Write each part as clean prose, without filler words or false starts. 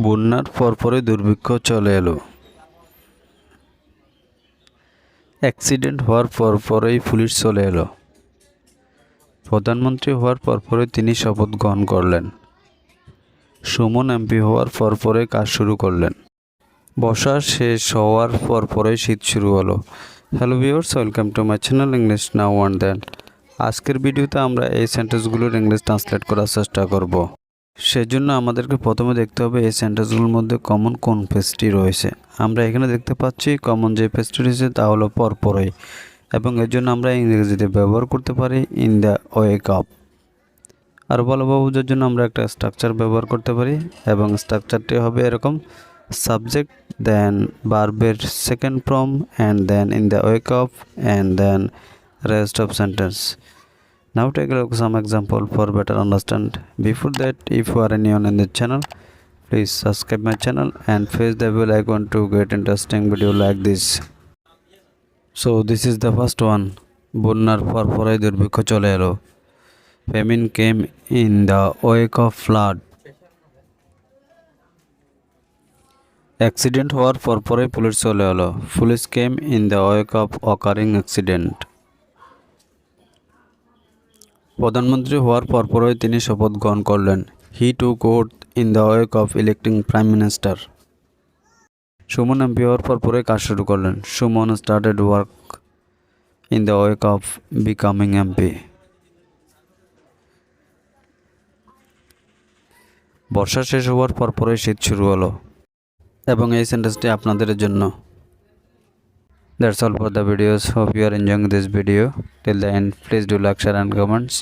বন্যার পরপরই দুর্ভিক্ষ চলে এলো। অ্যাক্সিডেন্ট হওয়ার পরপরই পুলিশ চলে এলো। প্রধানমন্ত্রী হওয়ার পরপরই তিনি শপথ গ্রহণ করলেন। সুমন এমপি হওয়ার পরপরই কাজ শুরু করলেন। বর্ষা শেষ হওয়ার পরপরই শীত শুরু হলো। Hello viewers, welcome to my channel English now and then. আজকের ভিডিওতে আমরা এই সেন্টেন্সগুলোর ইংলিশ ট্রান্সলেট করার চেষ্টা করব। সেজন্য আমাদেরকে প্রথমে দেখতে হবে এই সেন্টেন্সগুলোর মধ্যে কমন কোন ফ্রেজটি রয়েছে। আমরা এখানে দেখতে পাচ্ছি কমন যে ফ্রেজটি রয়েছে তা হলো পরপরই, এবং এর জন্য আমরা ইংরেজিতে ব্যবহার করতে পারি ইন দ্য ওয়েক অফ। আর ভালোভাবে বোঝার জন্য আমরা একটা স্ট্রাকচার ব্যবহার করতে পারি, এবং স্ট্রাকচারটি হবে এরকম: সাবজেক্ট, দেন ভার্বের second form, and then in the wake of, and then rest of sentence. Now take a look at some example for better understand. Before that, if you are new on the channel, please subscribe my channel and press the bell icon to get interesting video like this. So this is the first one. বন্যার পরপরই দুর্ভিক্ষ চলে এলো। Famine came in the wake of flood. Accident হওয়ার পরপরই police চলে এলো। Police came in the wake of occurring accident. প্রধানমন্ত্রী হওয়ার পরপরই তিনি শপথ গ্রহণ করলেন। He took oath in the wake of electing prime minister. Suman MP হওয়ার পরপরই কাজ শুরু করলেন। Suman started work in the wake of becoming MP. বর্ষা শেষ হওয়ার পরপরই শীত শুরু হলো, এবং এই সেন্টেন্সটি আপনাদের জন্য। That's all for the videos. Hope you are enjoying this video. Till the end, please do like, share and comments.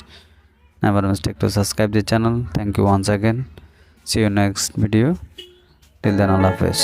Never mistake to subscribe the channel. Thank you once again. See you next video. Till then, Allah Hafiz.